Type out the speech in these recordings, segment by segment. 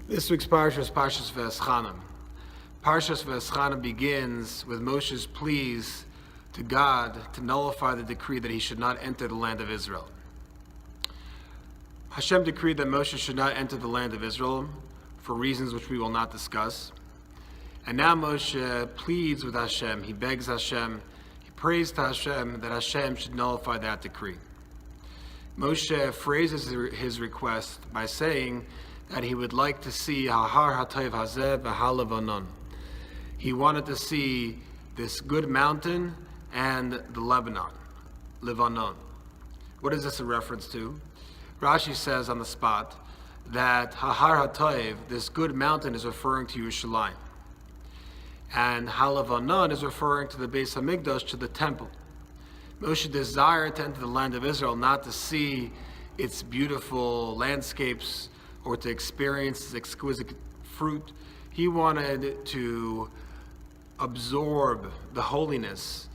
This week's Parsha is Parshas Va'Eschanan. Parshas Va'Eschanan begins with Moshe's pleas to God to nullify the decree that he should not enter the land of Israel. Hashem decreed that Moshe should not enter the land of Israel for reasons which we will not discuss. And now Moshe pleads with Hashem, he begs Hashem, he prays to Hashem that Hashem should nullify that decree. Moshe phrases his request by saying that he would like to see Hahar HaTov Hazeh v'Halevanon. He wanted to see this good mountain and the Lebanon. What is this a reference to? Rashi says on the spot that Hahar HaTov, this good mountain, is referring to Yerushalayim. And Halevanon is referring to the Beis HaMikdash, to the temple. Moshe desired to enter the land of Israel not to see its beautiful landscapes or to experience its exquisite fruit. He wanted to absorb the holiness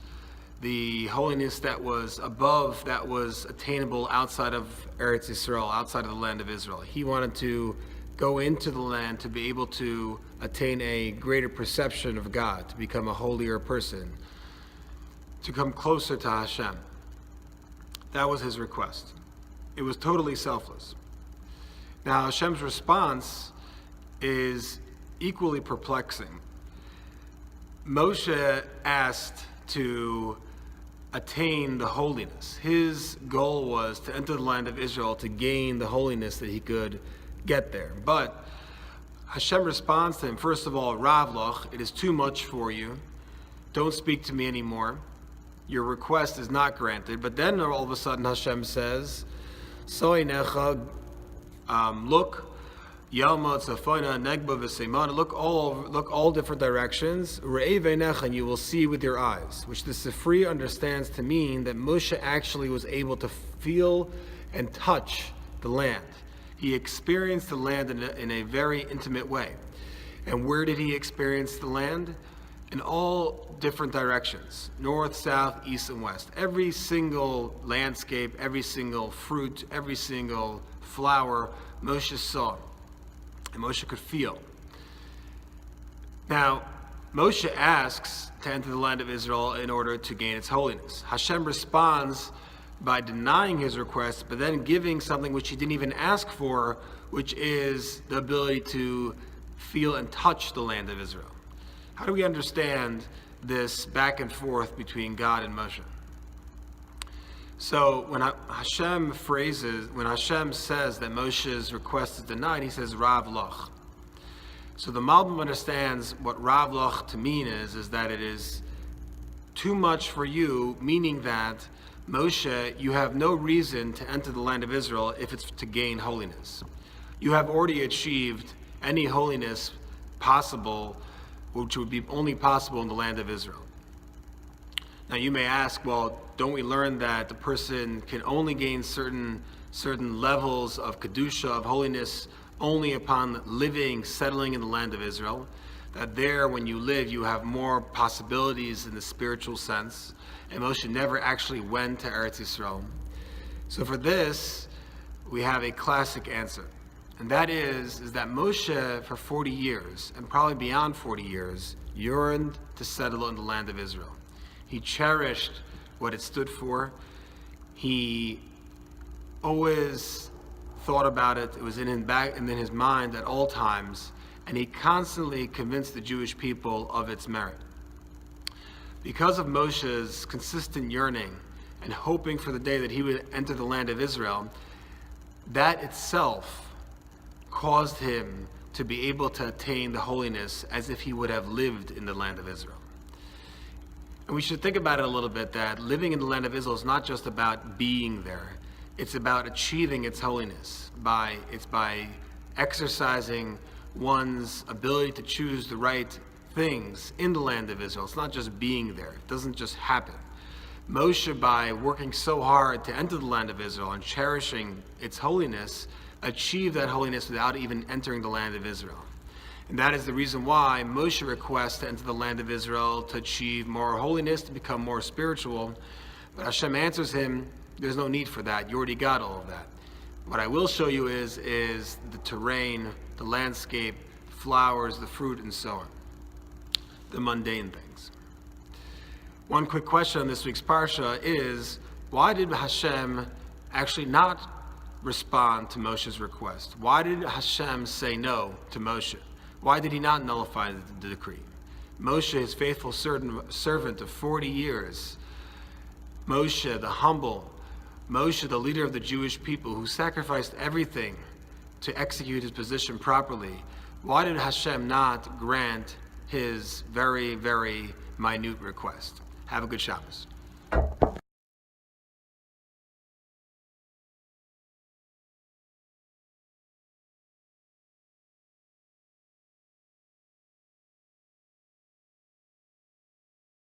that was above, that was attainable outside of Eretz Yisrael, outside of the land of Israel. He wanted to go into the land to be able to attain a greater perception of God, to become a holier person, to come closer to Hashem. That was his request. It was totally selfless. Now Hashem's response is equally perplexing. Moshe asked to attain the holiness. His goal was to enter the land of Israel to gain the holiness that he could get there. But Hashem responds to him, first of all, Ravloch, it is too much for you. Don't speak to me anymore. Your request is not granted. But then all of a sudden Hashem says, Soinecha, look, Yalma, Tzafona, Negba, V'Seimana, look all different directions, and you will see with your eyes, which the Sifri understands to mean that Moshe actually was able to feel and touch the land. He experienced the land in a very intimate way. And where did he experience the land? In all different directions, north, south, east, and west. Every single landscape, every single fruit, every single flower, Moshe saw, and Moshe could feel. Now, Moshe asks to enter the land of Israel in order to gain its holiness. Hashem responds by denying his request, but then giving something which he didn't even ask for, which is the ability to feel and touch the land of Israel. How do we understand this back and forth between God and Moshe? So when Hashem says that Moshe's request is denied, he says Rav Loch. So the Malbim understands what Rav Loch to mean is that it is too much for you, meaning that Moshe, you have no reason to enter the land of Israel if it's to gain holiness. You have already achieved any holiness possible, which would be only possible in the land of Israel. Now you may ask, well, don't we learn that the person can only gain certain levels of kedusha, of holiness, only upon living, settling in the land of Israel? That there, when you live, you have more possibilities in the spiritual sense. And Moshe never actually went to Eretz Yisrael. So for this, we have a classic answer. And that is that Moshe, for 40 years, and probably beyond 40 years, yearned to settle in the land of Israel. He cherished what it stood for. He always thought about it. It was in his mind at all times. And he constantly convinced the Jewish people of its merit. Because of Moshe's consistent yearning and hoping for the day that he would enter the land of Israel, that itself caused him to be able to attain the holiness as if he would have lived in the land of Israel. And we should think about it a little bit, that living in the land of Israel is not just about being there. It's about achieving its holiness. It's by exercising one's ability to choose the right things in the land of Israel. It's not just being there. It doesn't just happen. Moshe, by working so hard to enter the land of Israel and cherishing its holiness, achieved that holiness without even entering the land of Israel. And that is the reason why Moshe requests to enter the land of Israel to achieve more holiness, to become more spiritual. But Hashem answers him, there's no need for that. You already got all of that. What I will show you is the terrain, the the landscape, flowers, the fruit, and so on. The mundane things. One quick question on this week's Parsha is, why did Hashem actually not respond to Moshe's request? Why did Hashem say no to Moshe? Why did he not nullify the decree? Moshe, his faithful servant of 40 years, Moshe, the humble, Moshe, the leader of the Jewish people who sacrificed everything to execute his position properly, why did Hashem not grant his very, very minute request? Have a good Shabbos.